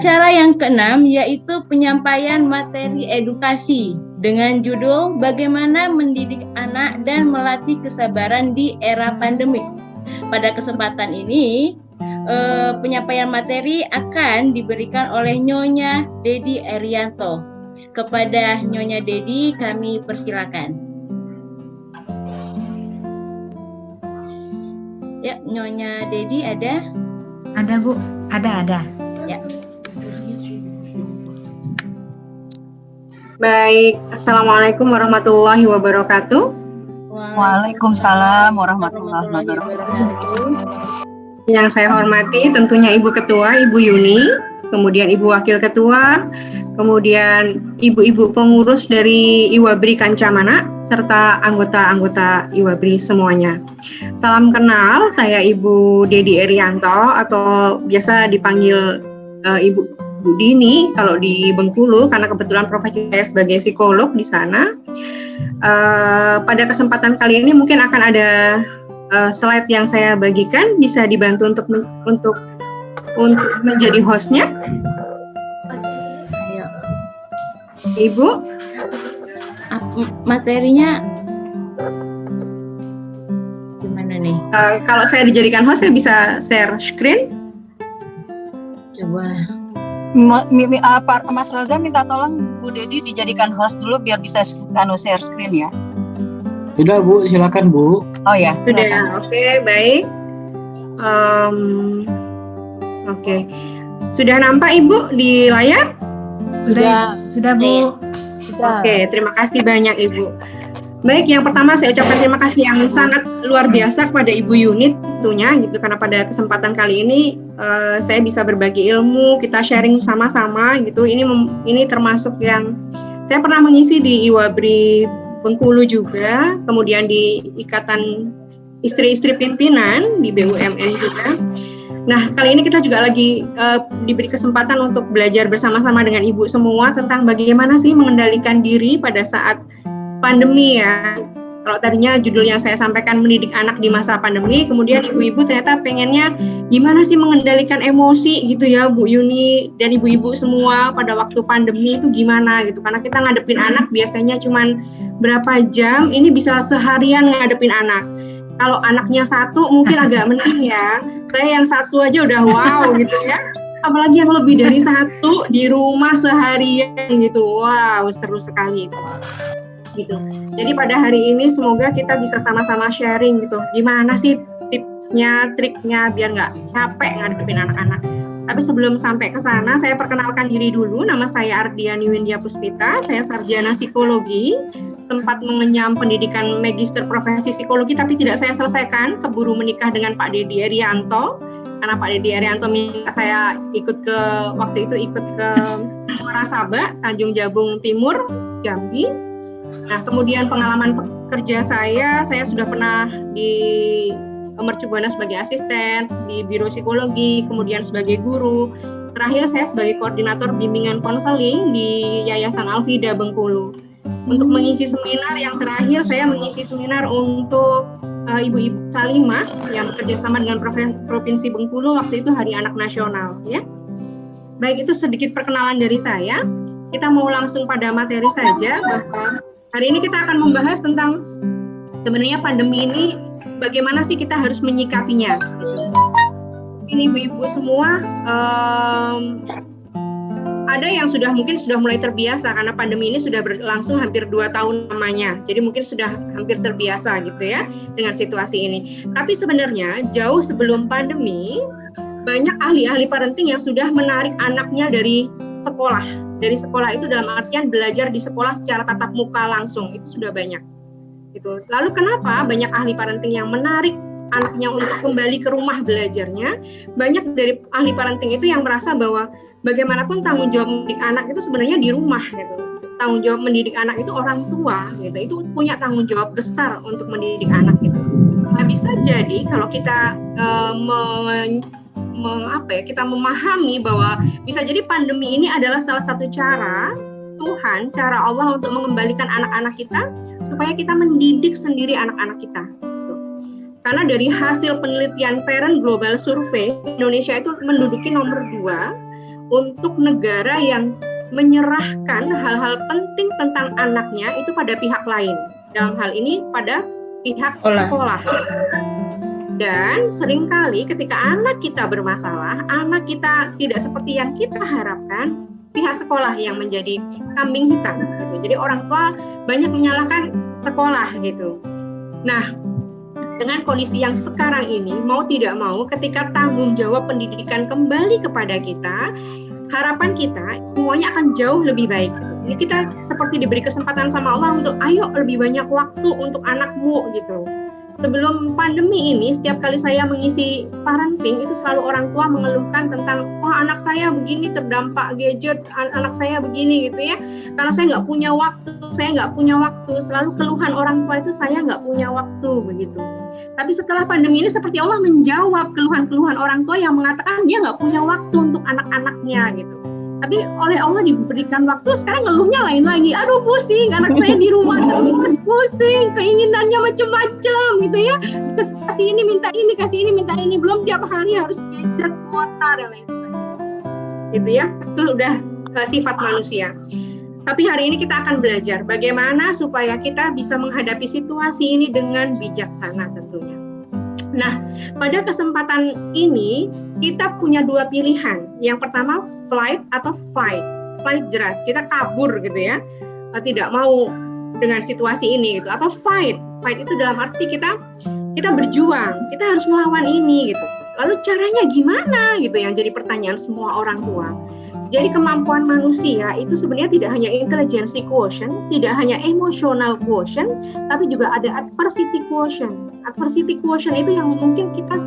Acara yang keenam yaitu penyampaian materi edukasi dengan judul Bagaimana Mendidik Anak dan Melatih Kesabaran di Era Pandemik. Pada kesempatan ini, penyampaian materi akan diberikan oleh Nyonya Dedi Erianto. Kepada Nyonya Dedi, kami persilakan. Ya, Nyonya Dedi ada? Ada, Bu. Ada. Ya. Baik, Assalamualaikum warahmatullahi wabarakatuh. Waalaikumsalam warahmatullahi wabarakatuh. Yang saya hormati tentunya Ibu Ketua, Ibu Yuni, kemudian Ibu Wakil Ketua, kemudian Ibu-Ibu pengurus dari Iwabri Kancamana, serta anggota-anggota Iwabri semuanya. Salam kenal, saya Ibu Dedi Erianto atau biasa dipanggil Ibu Dini kalau di Bengkulu, karena kebetulan profesi saya sebagai psikolog di sana. Pada kesempatan kali ini mungkin akan ada slide yang saya bagikan, bisa dibantu untuk menjadi hostnya. Ibu, materinya gimana nih? Kalau saya dijadikan host, saya bisa share screen. Coba. Mas Roza minta tolong Bu Dedi dijadikan host dulu biar bisa share screen ya. Sudah Bu, silakan Bu. Oh ya, Sudah, oke, baik. Oke. Sudah nampak Ibu di layar? Sudah, Bu. Oke, terima kasih banyak Ibu. Baik, yang pertama saya ucapkan terima kasih yang sangat luar biasa kepada Ibu Yuni tentunya gitu, karena pada kesempatan kali ini saya bisa berbagi ilmu, kita sharing sama-sama gitu. Ini termasuk yang saya pernah mengisi di Iwabri Bengkulu juga, kemudian di Ikatan Istri-Istri Pimpinan di BUMN juga. Nah, kali ini kita juga lagi diberi kesempatan untuk belajar bersama-sama dengan Ibu semua tentang bagaimana sih mengendalikan diri pada saat pandemi ya. Kalau tadinya judul yang saya sampaikan mendidik anak di masa pandemi, kemudian ibu-ibu ternyata pengennya gimana sih mengendalikan emosi gitu ya Bu Yuni dan ibu-ibu semua pada waktu pandemi itu gimana gitu. Karena kita ngadepin anak biasanya cuman berapa jam, ini bisa seharian ngadepin anak. Kalau anaknya satu mungkin agak mending ya. Saya yang satu aja udah wow gitu ya. Apalagi yang lebih dari satu di rumah seharian gitu. Wow, seru sekali gitu. Jadi pada hari ini semoga kita bisa sama-sama sharing gitu. Gimana sih tipsnya, triknya biar nggak capek ngadepin anak-anak. Tapi sebelum sampai ke sana, saya perkenalkan diri dulu. Nama saya Ardiani Windia Puspita. Saya sarjana psikologi. Sempat mengenyam pendidikan magister profesi psikologi, tapi tidak saya selesaikan. Keburu menikah dengan Pak Dedi Erianto. Karena Pak Dedi Erianto minta saya ikut ke Muarasaba, Tanjung Jabung Timur, Jambi. Nah, kemudian pengalaman pekerja saya sudah pernah di Mercubuana sebagai asisten, di Biro Psikologi, kemudian sebagai guru. Terakhir saya sebagai koordinator bimbingan konseling di Yayasan Alfida Bengkulu. Untuk mengisi seminar yang terakhir, saya mengisi seminar untuk Ibu-Ibu Salimah yang bekerja sama dengan Provinsi Bengkulu, waktu itu Hari Anak Nasional. Ya. Baik, itu sedikit perkenalan dari saya. Kita mau langsung pada materi saja, bahwa hari ini kita akan membahas tentang sebenarnya pandemi ini bagaimana sih kita harus menyikapinya. Ini ibu-ibu semua ada yang mungkin sudah mulai terbiasa karena pandemi ini sudah berlangsung hampir 2 tahun lamanya. Jadi mungkin sudah hampir terbiasa gitu ya dengan situasi ini. Tapi sebenarnya jauh sebelum pandemi banyak ahli-ahli parenting yang sudah menarik anaknya dari sekolah. Dari sekolah itu dalam artian belajar di sekolah secara tatap muka langsung, itu sudah banyak. Gitu. Lalu kenapa banyak ahli parenting yang menarik anaknya untuk kembali ke rumah belajarnya? Banyak dari ahli parenting itu yang merasa bahwa bagaimanapun tanggung jawab mendidik anak itu sebenarnya di rumah gitu. Tanggung jawab mendidik anak itu orang tua gitu. Itu punya tanggung jawab besar untuk mendidik anak gitu. Nah, bisa jadi kalau kita kita memahami bahwa bisa jadi pandemi ini adalah salah satu cara Tuhan, cara Allah untuk mengembalikan anak-anak kita supaya kita mendidik sendiri anak-anak kita. Gitu. Karena dari hasil penelitian Parent Global Survey, Indonesia itu menduduki nomor 2 untuk negara yang menyerahkan hal-hal penting tentang anaknya itu pada pihak lain. Dalam hal ini pada pihak sekolah. Dan seringkali ketika anak kita bermasalah, anak kita tidak seperti yang kita harapkan, pihak sekolah yang menjadi kambing hitam gitu. Jadi orang tua banyak menyalahkan sekolah gitu. Nah, dengan kondisi yang sekarang ini, mau tidak mau ketika tanggung jawab pendidikan kembali kepada kita, harapan kita semuanya akan jauh lebih baik. Jadi kita seperti diberi kesempatan sama Allah untuk ayo lebih banyak waktu untuk anakmu gitu. Sebelum pandemi ini, setiap kali saya mengisi parenting, itu selalu orang tua mengeluhkan tentang, oh anak saya begini terdampak gadget, anak saya begini gitu ya. Karena saya nggak punya waktu, selalu keluhan orang tua itu saya nggak punya waktu begitu. Tapi setelah pandemi ini seperti Allah menjawab keluhan-keluhan orang tua yang mengatakan dia nggak punya waktu untuk anak-anaknya gitu. Tapi oleh Allah diberikan waktu, sekarang ngeluhnya lain lagi. Aduh pusing, anak saya di rumah terus pusing, keinginannya macam-macam gitu ya. Kasih ini minta ini, belum tiap hari harus gadget, kuota dan lain sebagainya. Gitu ya, itu udah sifat manusia. Tapi hari ini kita akan belajar bagaimana supaya kita bisa menghadapi situasi ini dengan bijaksana tentunya. Nah, pada kesempatan ini kita punya dua pilihan. Yang pertama flight atau fight. Flight jelas, kita kabur gitu ya. Tidak mau dengan situasi ini gitu. Atau fight. Fight itu dalam arti kita berjuang, kita harus melawan ini gitu. Lalu caranya gimana gitu yang jadi pertanyaan semua orang tua. Jadi kemampuan manusia itu sebenarnya tidak hanya intelligence quotient, tidak hanya emotional quotient, tapi juga ada adversity quotient. Adversity quotient itu yang mungkin kita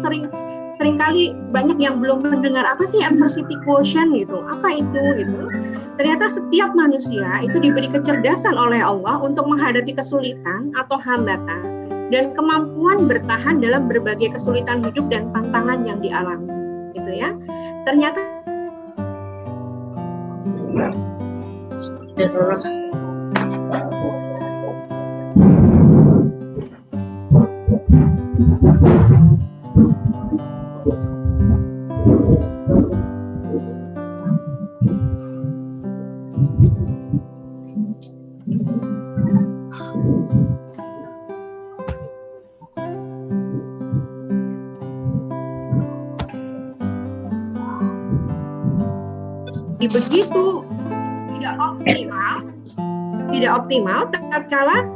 seringkali banyak yang belum mendengar apa sih adversity quotient gitu. Apa itu gitu. Ternyata setiap manusia itu diberi kecerdasan oleh Allah untuk menghadapi kesulitan atau hambatan dan kemampuan bertahan dalam berbagai kesulitan hidup dan tantangan yang dialami. Gitu ya. Ternyata begitu tidak optimal tatkala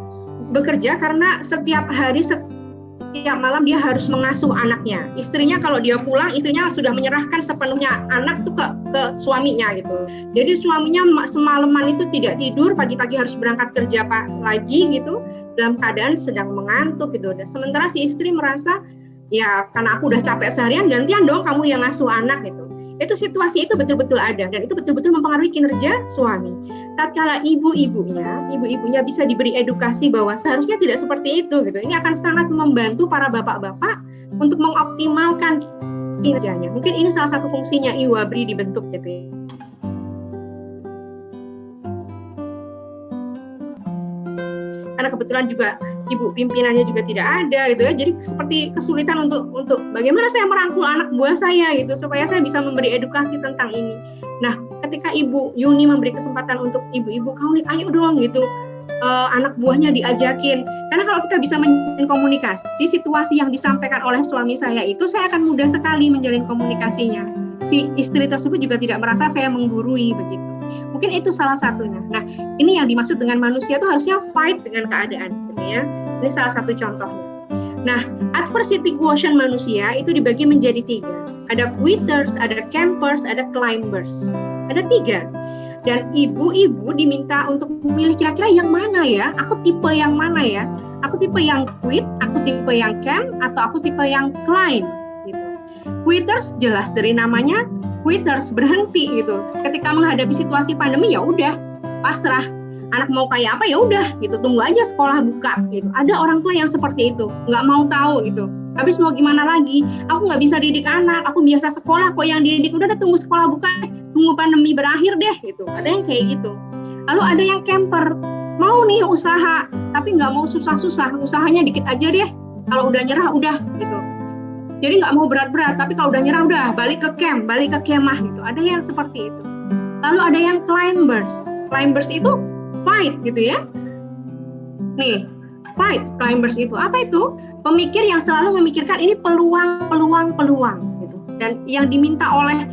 bekerja karena setiap hari setiap malam dia harus mengasuh anaknya. Istrinya kalau dia pulang, istrinya sudah menyerahkan sepenuhnya anak tuh ke suaminya gitu. Jadi suaminya semalaman itu tidak tidur, pagi-pagi harus berangkat kerja lagi gitu, dalam keadaan sedang mengantuk gitu. Dan sementara si istri merasa ya karena aku udah capek seharian, gantian dong kamu yang ngasuh anak gitu. Itu situasi itu betul-betul ada dan itu betul-betul mempengaruhi kinerja suami. Tatkala ibu-ibunya bisa diberi edukasi bahwa seharusnya tidak seperti itu gitu. Ini akan sangat membantu para bapak-bapak untuk mengoptimalkan kinerjanya. Mungkin ini salah satu fungsinya IWABRI dibentuk gitu ya. Karena kebetulan juga ibu pimpinannya juga tidak ada gitu ya, jadi seperti kesulitan untuk bagaimana saya merangkul anak buah saya gitu supaya saya bisa memberi edukasi tentang ini. Nah, ketika Ibu Yuni memberi kesempatan untuk ibu-ibu kamu nih, ayo dong gitu, anak buahnya diajakin. Karena kalau kita bisa menjalin komunikasi, situasi yang disampaikan oleh suami saya itu saya akan mudah sekali menjalin komunikasinya. Si istri tersebut juga tidak merasa saya menggurui begitu. Mungkin itu salah satunya. Nah, ini yang dimaksud dengan manusia itu harusnya fight dengan keadaan, gitu ya. Ini salah satu contohnya. Nah, adversity quotient manusia itu dibagi menjadi 3. Ada quitters, ada campers, ada climbers. Ada 3. Dan ibu-ibu diminta untuk memilih kira-kira yang mana ya? Aku tipe yang mana ya? Aku tipe yang quit, aku tipe yang camp, atau aku tipe yang climb. Gitu. Quitters jelas dari namanya. Quitters berhenti gitu. Ketika menghadapi situasi pandemi ya udah pasrah. Anak mau kayak apa ya udah gitu. Tunggu aja sekolah buka gitu. Ada orang tua yang seperti itu, nggak mau tahu gitu. Habis mau gimana lagi? Aku nggak bisa didik anak. Aku biasa sekolah kok yang didik. Udah tunggu sekolah buka, tunggu pandemi berakhir deh gitu. Ada yang kayak gitu. Lalu ada yang camper. Mau nih usaha, tapi nggak mau susah-susah. Usahanya dikit aja deh. Kalau udah nyerah udah gitu. Jadi nggak mau berat-berat, tapi kalau udah nyerah udah balik ke camp, balik ke kemah gitu. Ada yang seperti itu. Lalu ada yang climbers. Climbers itu fight gitu ya. Nih, fight climbers itu apa itu? Pemikir yang selalu memikirkan ini peluang gitu. Dan yang diminta oleh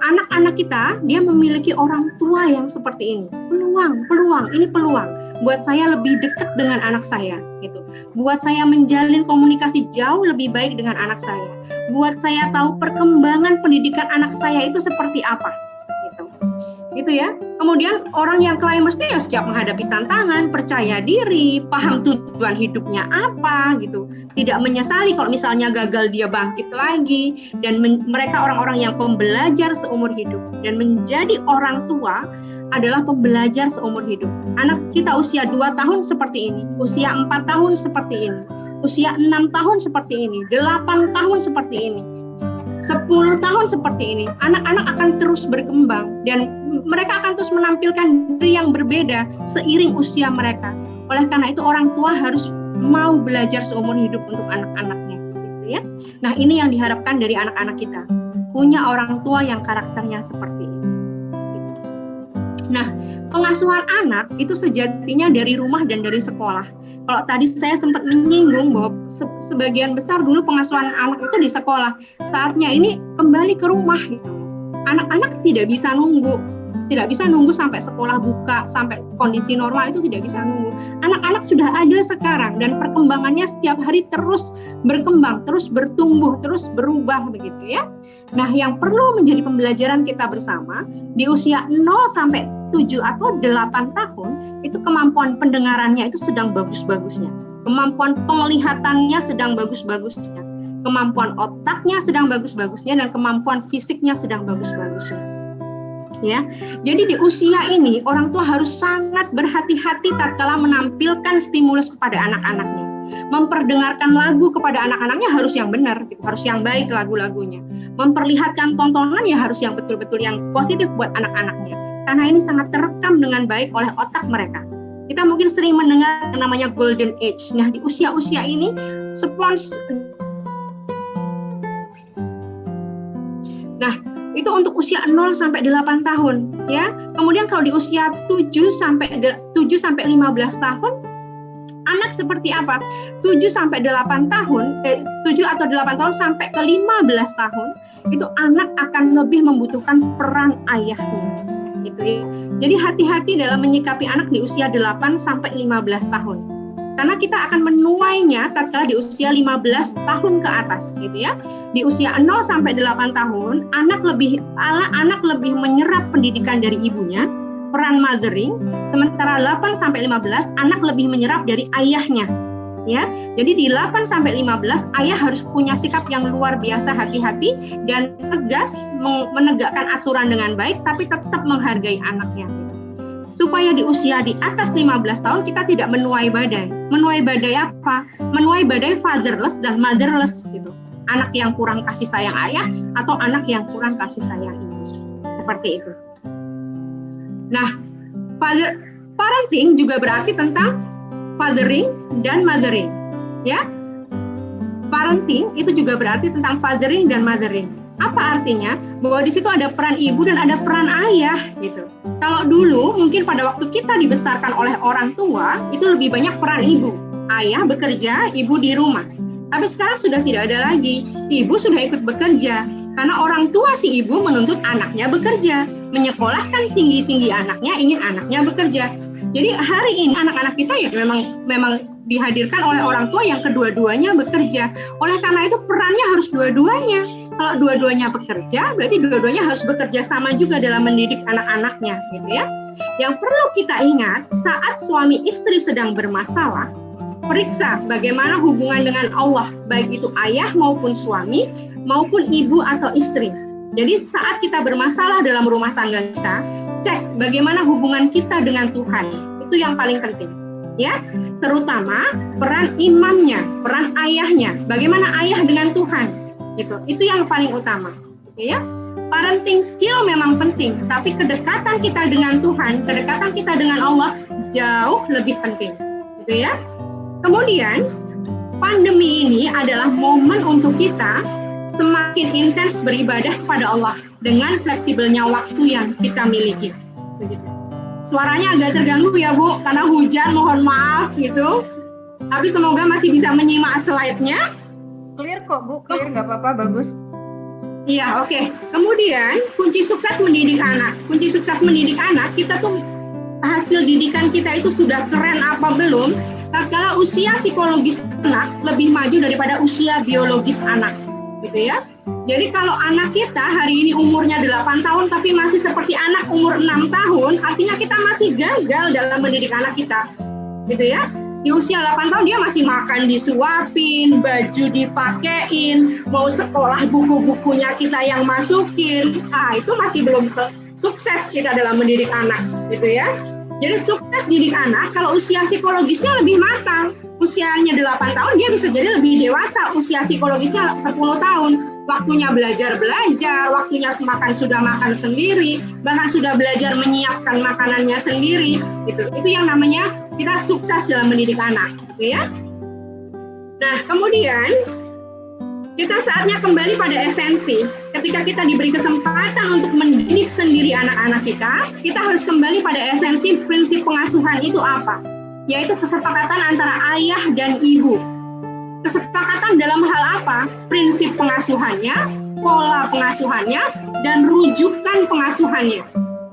anak-anak kita, dia memiliki orang tua yang seperti ini. Peluang, ini peluang. Buat saya lebih dekat dengan anak saya, gitu. Buat saya menjalin komunikasi jauh lebih baik dengan anak saya. Buat saya tahu perkembangan pendidikan anak saya itu seperti apa, gitu ya. Kemudian orang yang climbers itu ya siap menghadapi tantangan, percaya diri, paham tujuan hidupnya apa, gitu. Tidak menyesali kalau misalnya gagal dia bangkit lagi, dan mereka orang-orang yang pembelajar seumur hidup. Dan menjadi orang tua adalah pembelajar seumur hidup. Anak kita usia 2 tahun seperti ini, usia 4 tahun seperti ini, usia 6 tahun seperti ini, 8 tahun seperti ini, 10 tahun seperti ini. Anak-anak akan terus berkembang dan mereka akan terus menampilkan diri yang berbeda seiring usia mereka. Oleh karena itu orang tua harus mau belajar seumur hidup untuk anak-anaknya, gitu ya. Nah, ini yang diharapkan dari anak-anak kita. Punya orang tua yang karakternya seperti ini. Nah, pengasuhan anak itu sejatinya dari rumah dan dari sekolah. Kalau tadi saya sempat menyinggung bahwa sebagian besar dulu pengasuhan anak itu di sekolah. Saatnya ini kembali ke rumah gitu. Anak-anak tidak bisa nunggu sampai sekolah buka, sampai kondisi normal, itu tidak bisa nunggu. Anak-anak sudah ada sekarang dan perkembangannya setiap hari terus berkembang, terus bertumbuh, terus berubah begitu ya. Nah, yang perlu menjadi pembelajaran kita bersama di usia 0 sampai 7 atau 8 tahun itu kemampuan pendengarannya itu sedang bagus-bagusnya, kemampuan penglihatannya sedang bagus-bagusnya, kemampuan otaknya sedang bagus-bagusnya, dan kemampuan fisiknya sedang bagus-bagusnya. Ya, jadi di usia ini orang tua harus sangat berhati-hati tatkala menampilkan stimulus kepada anak-anaknya. Memperdengarkan lagu kepada anak-anaknya harus yang benar, harus yang baik lagu-lagunya. Memperlihatkan tontonan ya harus yang betul-betul yang positif buat anak-anaknya. Karena ini sangat terekam dengan baik oleh otak mereka. Kita mungkin sering mendengar yang namanya golden age. Nah, di usia-usia ini itu untuk usia 0 sampai 8 tahun ya. Kemudian kalau di usia 7 sampai 15 tahun, anak seperti apa? 7 sampai 8 tahun, 7 atau 8 tahun sampai ke 15 tahun, itu anak akan lebih membutuhkan peran ayahnya. Gitu ya. Jadi hati-hati dalam menyikapi anak di usia 8 sampai 15 tahun. Karena kita akan menuainya tatkala di usia 15 tahun ke atas gitu ya. Di usia 0 sampai 8 tahun, anak lebih menyerap pendidikan dari ibunya, peran mothering, sementara 8 sampai 15 anak lebih menyerap dari ayahnya. Ya. Jadi di 8 sampai 15 ayah harus punya sikap yang luar biasa hati-hati dan tegas menegakkan aturan dengan baik tapi tetap menghargai anaknya. Supaya di usia di atas 15 tahun kita tidak menuai badai. Menuai badai apa? Menuai badai fatherless dan motherless gitu. Anak yang kurang kasih sayang ayah atau anak yang kurang kasih sayang ibu. Seperti itu. Nah, parenting juga berarti tentang fathering dan mothering. Ya. Parenting itu juga berarti tentang fathering dan mothering. Apa artinya? Bahwa di situ ada peran ibu dan ada peran ayah gitu. Kalau dulu mungkin pada waktu kita dibesarkan oleh orang tua itu lebih banyak peran ibu. Ayah bekerja, ibu di rumah. Tapi sekarang sudah tidak ada lagi. Ibu sudah ikut bekerja karena orang tua si ibu menuntut anaknya bekerja, menyekolahkan tinggi-tinggi anaknya, ingin anaknya bekerja. Jadi hari ini anak-anak kita ya memang dihadirkan oleh orang tua yang kedua-duanya bekerja. Oleh karena itu perannya harus dua-duanya. Kalau dua-duanya bekerja, berarti dua-duanya harus bekerja sama juga dalam mendidik anak-anaknya, gitu ya. Yang perlu kita ingat, saat suami istri sedang bermasalah, periksa bagaimana hubungan dengan Allah, baik itu ayah maupun suami, maupun ibu atau istri. Jadi saat kita bermasalah dalam rumah tangga kita, cek bagaimana hubungan kita dengan Tuhan. Itu yang paling penting, ya. Terutama peran imamnya, peran ayahnya, bagaimana ayah dengan Tuhan. Itu yang paling utama, ya. Parenting skill memang penting, tapi kedekatan kita dengan Tuhan, kedekatan kita dengan Allah jauh lebih penting, gitu ya. Kemudian pandemi ini adalah momen untuk kita semakin intens beribadah kepada Allah dengan fleksibelnya waktu yang kita miliki. Begitu. Suaranya agak terganggu ya Bu, karena hujan, mohon maaf gitu. Tapi semoga masih bisa menyimak slide-nya. Clear kok Bu, clear, nggak apa-apa, bagus. Iya, oke. Kemudian kunci sukses mendidik anak. Kunci sukses mendidik anak, kita tuh hasil didikan kita itu sudah keren apa belum? Tatkala usia psikologis anak lebih maju daripada usia biologis anak, gitu ya. Jadi kalau anak kita hari ini umurnya 8 tahun tapi masih seperti anak umur 6 tahun, artinya kita masih gagal dalam mendidik anak kita, gitu ya. Di usia 8 tahun dia masih makan disuapin, baju dipakein, mau sekolah buku-bukunya kita yang masukin. Itu masih belum sukses kita dalam mendidik anak, gitu ya. Jadi sukses didik anak kalau usia psikologisnya lebih matang. Usianya 8 tahun dia bisa jadi lebih dewasa, usia psikologisnya 10 tahun. Waktunya belajar, waktunya sudah makan sendiri, bahkan sudah belajar menyiapkan makanannya sendiri, gitu. Itu yang namanya kita sukses dalam mendidik anak, gitu ya. Nah, kemudian kita saatnya kembali pada esensi. Ketika kita diberi kesempatan untuk mendidik sendiri anak-anak kita harus kembali pada esensi prinsip pengasuhan itu apa? Yaitu kesepakatan antara ayah dan ibu. Kesepakatan dalam hal apa? Prinsip pengasuhannya, pola pengasuhannya, dan rujukan pengasuhannya,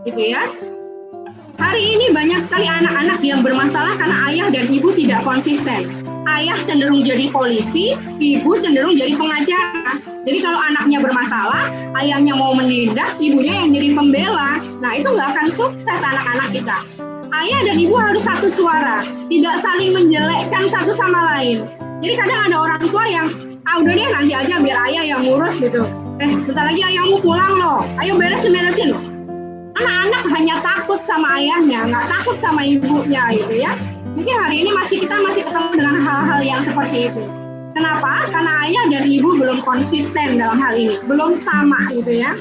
gitu ya. Hari ini banyak sekali anak-anak yang bermasalah karena ayah dan ibu tidak konsisten. Ayah cenderung jadi polisi, ibu cenderung jadi pengacara. Jadi kalau anaknya bermasalah, ayahnya mau menindak, ibunya yang jadi pembela. Nah, itu nggak akan sukses anak-anak kita. Ayah dan ibu harus satu suara, tidak saling menjelekkan satu sama lain. Jadi kadang ada orang tua yang, udah deh nanti aja biar ayah yang ngurus gitu. Bentar lagi ayahmu pulang loh, ayo beresin loh. Anak-anak hanya takut sama ayahnya, nggak takut sama ibunya gitu ya. Mungkin hari ini kita masih ketemu dengan hal-hal yang seperti itu. Kenapa? Karena ayah dan ibu belum konsisten dalam hal ini, belum sama gitu ya.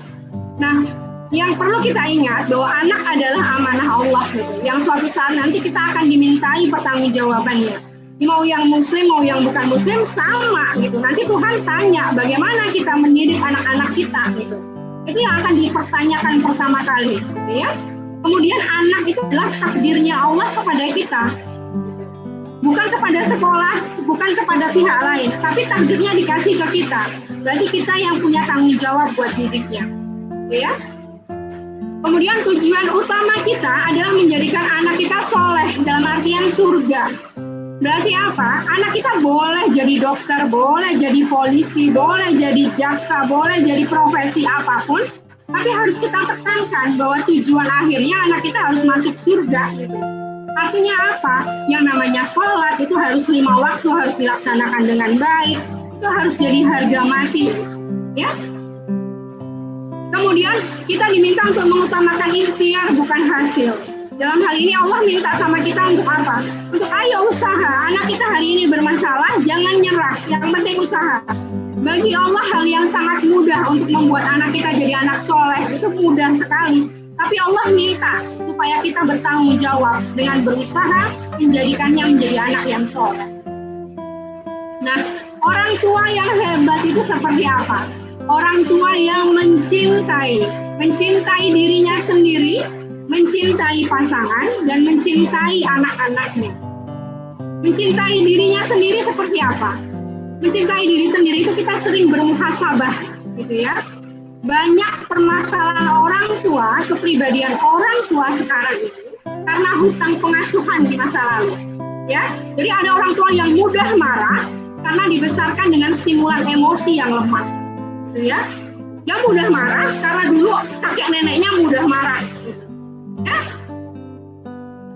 Nah, yang perlu kita ingat bahwa anak adalah amanah Allah gitu, yang suatu saat nanti kita akan dimintai pertanggungjawabannya. Mau yang muslim, mau yang bukan muslim sama gitu. Nanti Tuhan tanya bagaimana kita mendidik anak-anak kita gitu. Itu yang akan dipertanyakan pertama kali, gitu ya. Kemudian anak itu adalah takdirnya Allah kepada kita. Bukan kepada sekolah, bukan kepada pihak lain, tapi takdirnya dikasih ke kita. Berarti kita yang punya tanggung jawab buat didiknya, gitu ya. Kemudian tujuan utama kita adalah menjadikan anak kita soleh dalam artian surga. Berarti apa? Anak kita boleh jadi dokter, boleh jadi polisi, boleh jadi jaksa, boleh jadi profesi apapun, tapi harus kita tekankan bahwa tujuan akhirnya anak kita harus masuk surga gitu. Artinya apa? Yang namanya sholat itu harus 5 waktu, harus dilaksanakan dengan baik, itu harus jadi harga mati, ya. Kemudian kita diminta untuk mengutamakan ikhtiar bukan hasil. Dalam hal ini Allah minta sama kita untuk apa? Untuk ayo usaha. Anak kita hari ini bermasalah, jangan nyerah. Yang penting usaha. Bagi Allah hal yang sangat mudah untuk membuat anak kita jadi anak soleh. Itu mudah sekali. Tapi Allah minta supaya kita bertanggung jawab dengan berusaha menjadikannya menjadi anak yang soleh. Nah, orang tua yang hebat itu seperti apa? Orang tua yang mencintai dirinya sendiri, mencintai pasangan, dan mencintai anak-anaknya. Mencintai dirinya sendiri seperti apa? Mencintai diri sendiri itu kita sering bermuhasabah, gitu ya. Banyak permasalahan orang tua, kepribadian orang tua sekarang ini karena hutang pengasuhan di masa lalu. Ya, jadi ada orang tua yang mudah marah karena dibesarkan dengan stimulan emosi yang lemah, gitu ya. Dia mudah marah karena dulu kakek neneknya mudah marah. Gitu. Ya,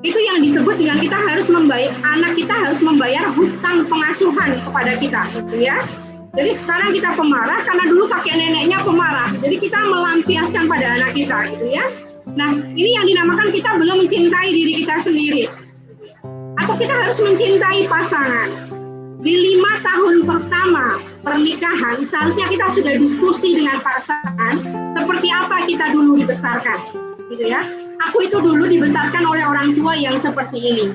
itu yang disebut dengan kita harus membayar, anak kita harus membayar hutang pengasuhan kepada kita, gitu ya. Jadi sekarang kita pemarah karena dulu kakek neneknya pemarah. Jadi kita melampiaskan pada anak kita, gitu ya. Nah, ini yang dinamakan kita belum mencintai diri kita sendiri. Atau kita harus mencintai pasangan. Di 5 tahun pertama pernikahan, seharusnya kita sudah diskusi dengan pasangan seperti apa kita dulu dibesarkan, gitu ya. Aku itu dulu dibesarkan oleh orang tua yang seperti ini.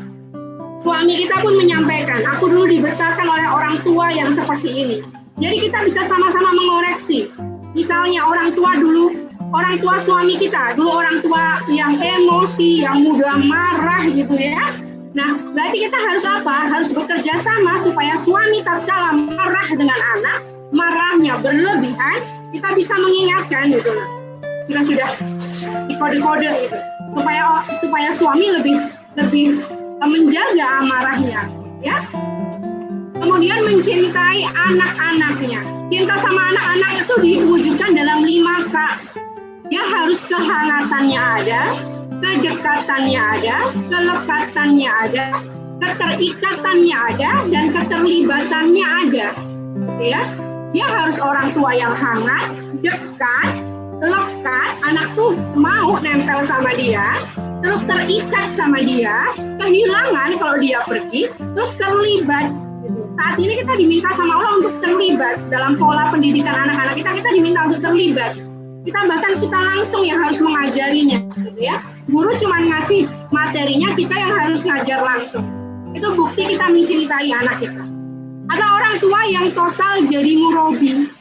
Suami kita pun menyampaikan, aku dulu dibesarkan oleh orang tua yang seperti ini. Jadi kita bisa sama-sama mengoreksi. Misalnya orang tua suami kita, dulu orang tua yang emosi, yang mudah marah gitu ya. Nah, berarti kita harus apa? Harus bekerja sama supaya suami tatkala marah dengan anak, marahnya berlebihan, kita bisa mengingatkan gitu loh. Sudah dikode-kode itu supaya suami lebih menjaga amarahnya, ya. Kemudian mencintai anak-anaknya. Cinta sama anak-anak itu diwujudkan dalam 5K. Ya harus kehangatannya ada, kedekatannya ada, kelekatannya ada, keterikatannya ada, dan keterlibatannya ada. Gitu ya. Dia harus orang tua yang hangat, dekat, lekat, anak tuh mau nempel sama dia, terus terikat sama dia, kehilangan kalau dia pergi, terus terlibat. Saat ini kita diminta sama Allah untuk terlibat dalam pola pendidikan anak-anak kita diminta untuk terlibat. Bahkan kita langsung yang harus mengajarinya, gitu ya. Guru cuma ngasih materinya, kita yang harus ngajar langsung. Itu bukti kita mencintai anak kita. Ada orang tua yang total jadi murabi.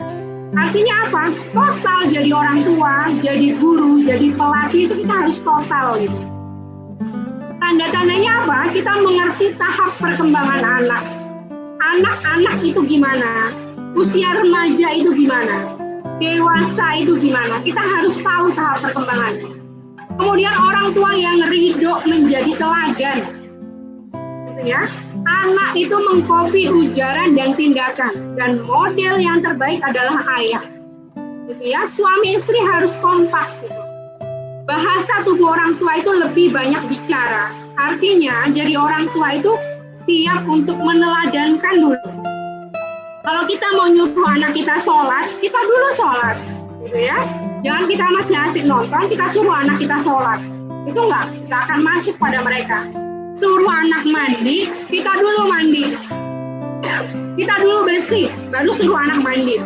Artinya apa? Total jadi orang tua, jadi guru, jadi pelatih, itu kita harus total gitu. Tanda-tandanya apa? Kita mengerti tahap perkembangan anak. Anak-anak itu gimana? Usia remaja itu gimana? Dewasa itu gimana? Kita harus tahu tahap perkembangannya. Kemudian orang tua yang ridho menjadi teladan. Gitu ya. Anak itu mengkopi ujaran dan tindakan, dan model yang terbaik adalah ayah. Gitu ya. Suami istri harus kompak gitu. Bahasa tubuh orang tua itu lebih banyak bicara. Artinya jadi orang tua itu siap untuk meneladankan dulu. Kalau kita mau nyuruh anak kita sholat, kita dulu sholat, gitu ya. Jangan kita masih asik nonton, kita suruh anak kita sholat. Itu nggak akan masuk pada mereka. Suruh anak mandi, kita dulu mandi. Kita dulu bersih, baru suruh anak mandi.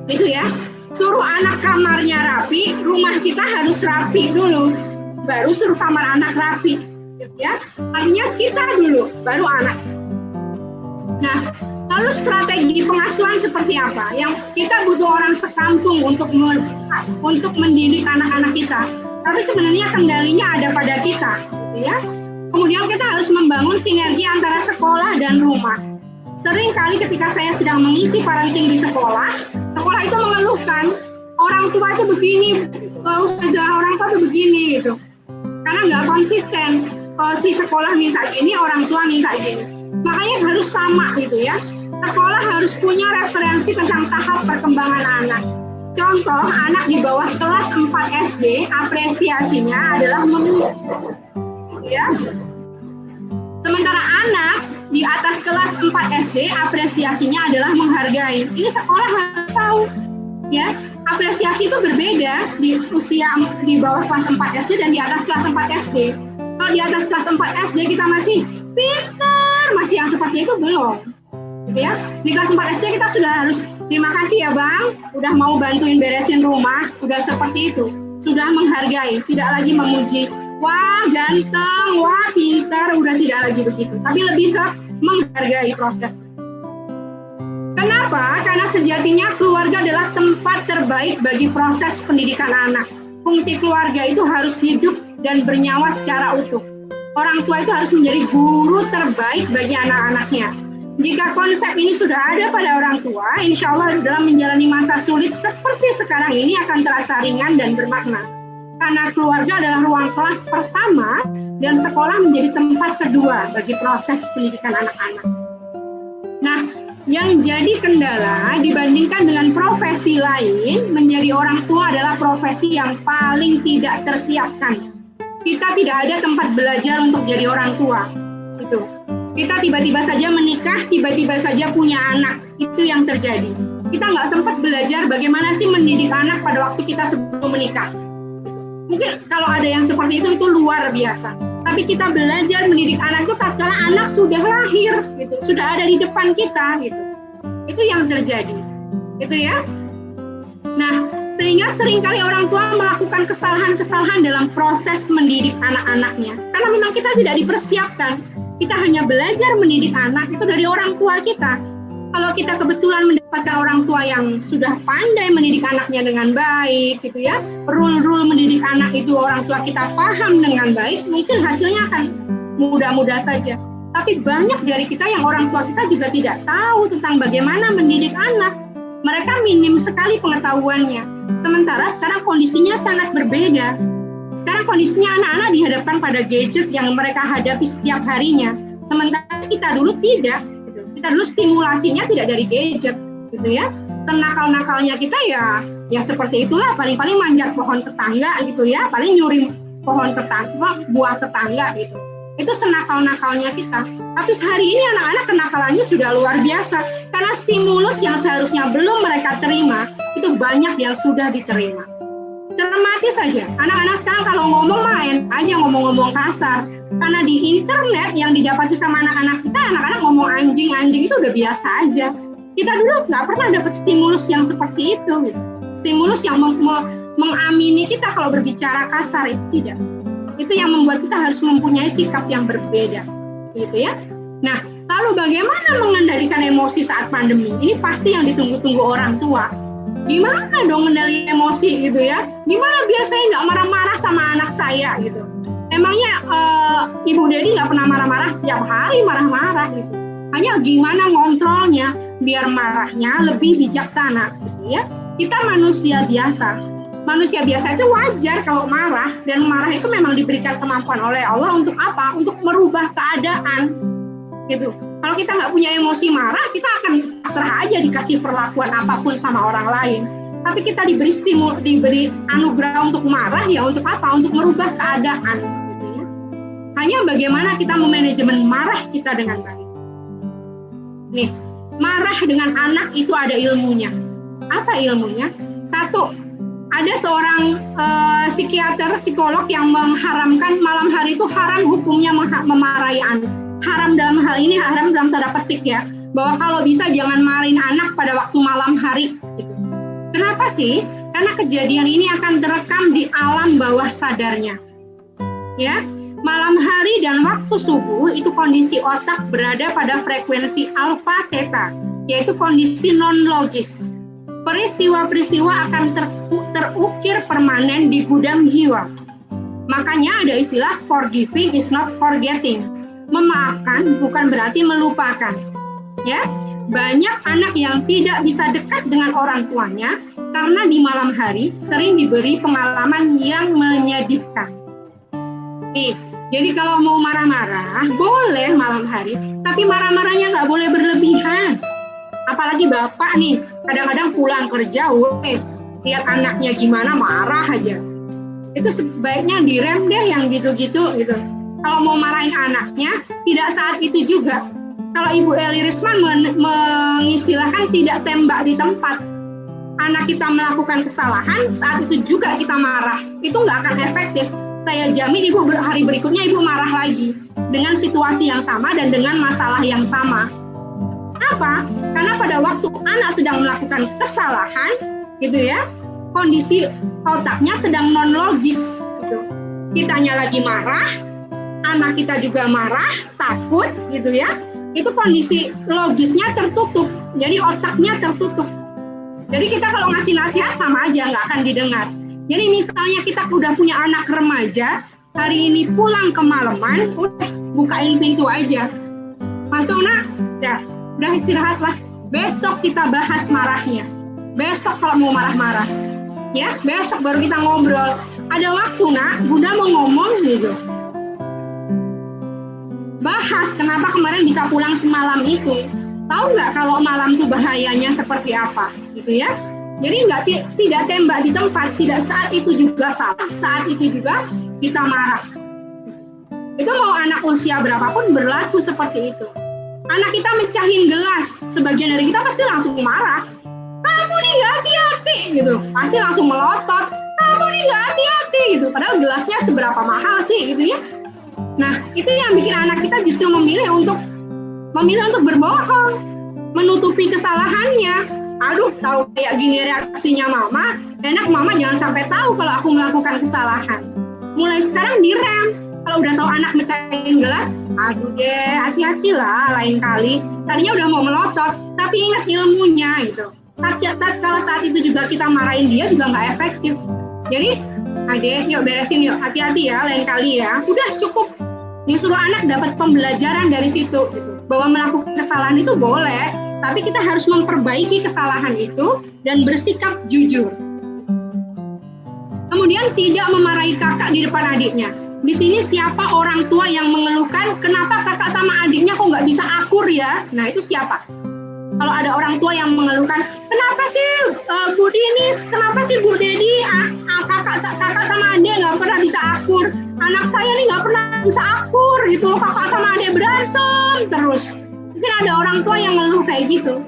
Gitu ya. Suruh anak kamarnya rapi, rumah kita harus rapi dulu, baru suruh kamar anak rapi. Gitu ya. Artinya kita dulu, baru anak. Nah, lalu strategi pengasuhan seperti apa? Yang kita butuh orang sekampung untuk mendidik anak-anak kita. Tapi sebenarnya kendalinya ada pada kita, gitu ya. Kemudian kita harus membangun sinergi antara sekolah dan rumah. Sering kali ketika saya sedang mengisi parenting di sekolah itu mengeluhkan orang tua itu begini, ustazah orang tua itu begini gitu. Karena nggak konsisten. Si sekolah minta gini, orang tua minta gini. Makanya harus sama gitu ya. Sekolah harus punya referensi tentang tahap perkembangan anak. Contoh, anak di bawah kelas 4 SD, apresiasinya adalah memuji. Ya. Sementara anak di atas kelas 4 SD, apresiasinya adalah menghargai. Ini sekolah harus tahu. Ya, apresiasi itu berbeda di usia di bawah kelas 4 SD dan di atas kelas 4 SD. Kalau di atas kelas 4 SD kita masih pintar, masih yang seperti itu belum. Gitu ya. Di kelas 4 SD kita sudah harus terima kasih ya Bang, udah mau bantuin beresin rumah, udah seperti itu. Sudah menghargai, tidak lagi memuji. Wah ganteng, wah pintar, udah tidak lagi begitu. Tapi lebih ke menghargai proses. Kenapa? Karena sejatinya keluarga adalah tempat terbaik bagi proses pendidikan anak. Fungsi keluarga itu harus hidup dan bernyawa secara utuh. Orang tua itu harus menjadi guru terbaik bagi anak-anaknya. Jika konsep ini sudah ada pada orang tua, insya Allah dalam menjalani masa sulit seperti sekarang ini akan terasa ringan dan bermakna. Karena keluarga adalah ruang kelas pertama dan sekolah menjadi tempat kedua bagi proses pendidikan anak-anak. Nah, yang jadi kendala dibandingkan dengan profesi lain, menjadi orang tua adalah profesi yang paling tidak tersiapkan. Kita tidak ada tempat belajar untuk jadi orang tua. Gitu. Kita tiba-tiba saja menikah, tiba-tiba saja punya anak. Itu yang terjadi. Kita nggak sempat belajar bagaimana sih mendidik anak pada waktu kita sebelum menikah. Mungkin kalau ada yang seperti itu luar biasa. Tapi kita belajar mendidik anak itu tatkala anak sudah lahir, gitu, sudah ada di depan kita, gitu. Itu yang terjadi, gitu ya. Nah, sehingga seringkali orang tua melakukan kesalahan-kesalahan dalam proses mendidik anak-anaknya. Karena memang kita tidak dipersiapkan. Kita hanya belajar mendidik anak itu dari orang tua kita. Kalau kita kebetulan mendapatkan orang tua yang sudah pandai mendidik anaknya dengan baik, gitu ya, rule-rule mendidik anak itu orang tua kita paham dengan baik, mungkin hasilnya akan mudah-mudah saja. Tapi banyak dari kita yang orang tua kita juga tidak tahu tentang bagaimana mendidik anak. Mereka minim sekali pengetahuannya. Sementara sekarang kondisinya sangat berbeda. Sekarang kondisinya anak-anak dihadapkan pada gadget yang mereka hadapi setiap harinya. Sementara kita dulu tidak. Kita dulu stimulasinya tidak dari gadget, gitu ya. Senakal-nakalnya kita ya seperti itulah. Paling-paling manjat pohon tetangga, gitu ya. Paling nyuri pohon tetangga, buah tetangga, gitu. Itu senakal-nakalnya kita. Tapi hari ini anak-anak kenakalannya sudah luar biasa. Karena stimulus yang seharusnya belum mereka terima, itu banyak yang sudah diterima. Cermati saja, anak-anak sekarang kalau ngomong main aja ngomong-ngomong kasar. Karena di internet yang didapati sama anak-anak kita, anak-anak ngomong anjing-anjing itu udah biasa aja. Kita dulu nggak pernah dapat stimulus yang seperti itu. Gitu. Stimulus yang mengamini kita kalau berbicara kasar itu tidak. Itu yang membuat kita harus mempunyai sikap yang berbeda. Gitu ya. Nah, lalu bagaimana mengendalikan emosi saat pandemi? Ini pasti yang ditunggu-tunggu orang tua. Gimana dong mengendalikan emosi gitu ya? Gimana biar saya nggak marah-marah sama anak saya gitu? Emangnya Ibu Dedi nggak pernah marah-marah? Tiap hari marah-marah gitu. Hanya gimana ngontrolnya biar marahnya lebih bijaksana gitu ya? Kita manusia biasa. Manusia biasa itu wajar kalau marah, dan marah itu memang diberikan kemampuan oleh Allah untuk apa? Untuk merubah keadaan gitu. Kalau kita nggak punya emosi marah, kita akan pasrah aja dikasih perlakuan apapun sama orang lain. Tapi kita diberi diberi anugerah untuk marah ya untuk apa? Untuk merubah keadaan gitu ya. Hanya bagaimana kita memanajemen marah kita dengan baik. Nih, marah dengan anak itu ada ilmunya. Apa ilmunya? Satu, ada seorang psikiater, psikolog yang mengharamkan malam hari itu haram hukumnya memarahi anak. Haram dalam hal ini, haram dalam tanda petik ya, bahwa kalau bisa jangan marahin anak pada waktu malam hari gitu. Kenapa sih? Karena kejadian ini akan terekam di alam bawah sadarnya ya. Malam hari dan waktu subuh itu kondisi otak berada pada frekuensi alfa theta, yaitu kondisi non logis. Peristiwa-peristiwa akan terukir permanen di gudang jiwa. Makanya ada istilah forgiving is not forgetting. Memaafkan bukan berarti melupakan. Ya, banyak anak yang tidak bisa dekat dengan orang tuanya karena di malam hari sering diberi pengalaman yang menyedihkan. Jadi kalau mau marah-marah boleh malam hari, tapi marah-marahnya nggak boleh berlebihan. Apalagi bapak nih, kadang-kadang pulang kerja, wes lihat anaknya gimana marah aja. Itu sebaiknya direm deh yang gitu-gitu gitu. Kalau mau marahin anaknya, tidak saat itu juga. Kalau Ibu Eli Risman mengistilahkan tidak tembak di tempat. Anak kita melakukan kesalahan, saat itu juga kita marah. Itu nggak akan efektif. Saya jamin Ibu hari berikutnya Ibu marah lagi. Dengan situasi yang sama dan dengan masalah yang sama. Kenapa? Karena pada waktu anak sedang melakukan kesalahan, gitu ya, kondisi otaknya sedang non logis. Gitu. Kitanya lagi marah, anak kita juga marah, takut, gitu ya. Itu kondisi logisnya tertutup, jadi otaknya tertutup. Jadi kita kalau ngasih nasihat sama aja, nggak akan didengar. Jadi misalnya kita udah punya anak remaja, hari ini pulang kemalaman, udah bukain pintu aja. Masuk nak, udah istirahatlah. Besok kita bahas marahnya. Besok kalau mau marah-marah, ya besok baru kita ngobrol. Ada waktu nak, Bunda mau ngomong gitu. Bahas kenapa kemarin bisa pulang semalam itu. Tahu nggak kalau malam itu bahayanya seperti apa, gitu ya? Jadi tidak tembak di tempat, tidak saat itu juga salah, saat itu juga kita marah. Itu mau anak usia berapapun berlaku seperti itu. Anak kita mecahin gelas, sebagian dari kita pasti langsung marah. Kamu nih nggak hati-hati, gitu. Pasti langsung melotot. Kamu nih nggak hati-hati, gitu. Padahal gelasnya seberapa mahal sih, gitu ya? Nah, itu yang bikin anak kita justru memilih untuk berbohong, menutupi kesalahannya. Aduh, tahu kayak gini reaksinya mama, enak mama jangan sampai tahu kalau aku melakukan kesalahan. Mulai sekarang direm, Kalau udah tahu anak mecahin gelas, aduh deh, hati-hatilah lain kali. Tadinya udah mau melotot, tapi ingat ilmunya gitu. Kalau saat itu juga kita marahin dia juga nggak efektif. Jadi, adek, yuk beresin yuk, hati-hati ya lain kali ya. Udah cukup. Disuruh anak dapat pembelajaran dari situ gitu. Bahwa melakukan kesalahan itu boleh, tapi kita harus memperbaiki kesalahan itu dan bersikap jujur. Kemudian tidak memarahi kakak di depan adiknya. Di sini siapa orang tua yang mengeluhkan kenapa kakak sama adiknya kok nggak bisa akur ya? Nah itu siapa? Kalau ada orang tua yang mengeluhkan, kenapa sih Bu Dinis, kenapa sih Bu Dedi, kakak sama adik nggak pernah bisa akur, anak saya nih nggak pernah bisa akur gitu, kakak sama adik berantem terus. Mungkin ada orang tua yang ngeluh kayak gitu.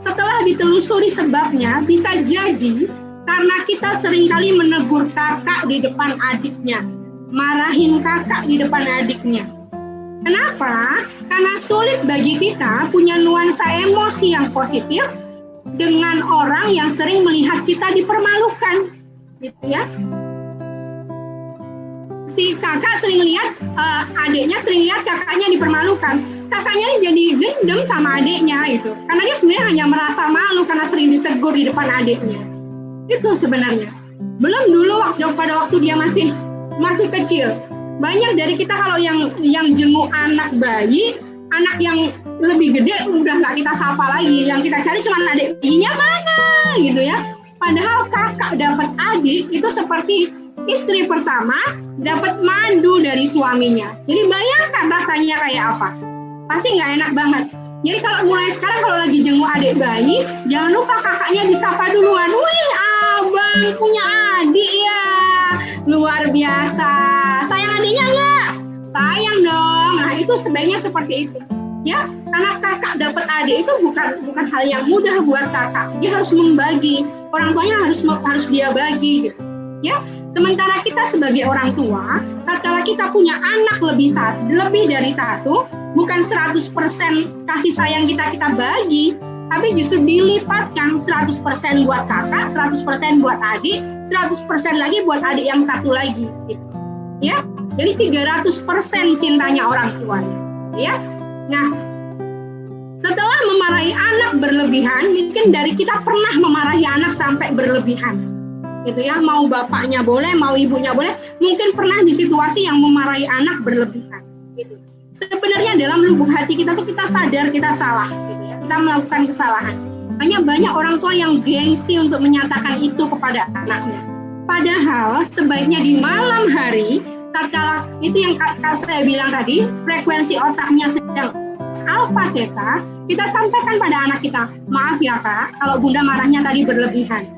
Setelah ditelusuri sebabnya, bisa jadi karena kita seringkali menegur kakak di depan adiknya, marahin kakak di depan adiknya. Kenapa? Karena sulit bagi kita punya nuansa emosi yang positif dengan orang yang sering melihat kita dipermalukan, gitu ya. Si kakak sering lihat, adiknya sering lihat kakaknya dipermalukan. Kakaknya jadi dendam sama adiknya gitu. Karena dia sebenarnya hanya merasa malu karena sering ditegur di depan adiknya. Itu sebenarnya. Belum dulu pada waktu dia masih kecil. Banyak dari kita kalau yang jenguk anak bayi, anak yang lebih gede udah nggak kita sapa lagi. Yang kita cari cuma adik bayinya mana gitu ya. Padahal kakak dapat adik itu seperti istri pertama dapat madu dari suaminya. Jadi bayangkan rasanya kayak apa. Pasti nggak enak banget. Jadi kalau mulai sekarang kalau lagi jenguk adik bayi, jangan lupa kakaknya disapa duluan. Wih, abang punya adik ya, luar biasa. Sayang adiknya nggak? Sayang dong. Nah itu sebaiknya seperti itu. Ya, karena kakak dapat adik itu bukan hal yang mudah buat kakak. Dia harus membagi. Orang tuanya harus dia bagi gitu. Ya, sementara kita sebagai orang tua, tatkala kita punya anak lebih dari satu, bukan 100% kasih sayang kita bagi, tapi justru dilipatkan 100% buat kakak, 100% buat adik, 100% lagi buat adik yang satu lagi. Gitu. Ya, jadi 300% cintanya orang tuanya. Ya, nah setelah memarahi anak berlebihan, mungkin dari kita pernah memarahi anak sampai berlebihan. Gitu ya, mau bapaknya boleh, mau ibunya boleh, mungkin pernah di situasi yang memarahi anak berlebihan. Gitu. Sebenarnya dalam lubuk hati kita tuh kita sadar kita salah, gitu ya. Kita melakukan kesalahan. Hanya banyak orang tua yang gengsi untuk menyatakan itu kepada anaknya. Padahal sebaiknya di malam hari, tatkala itu yang saya bilang tadi, frekuensi otaknya sedang alfa theta, kita sampaikan pada anak kita, maaf ya kak, kalau bunda marahnya tadi berlebihan.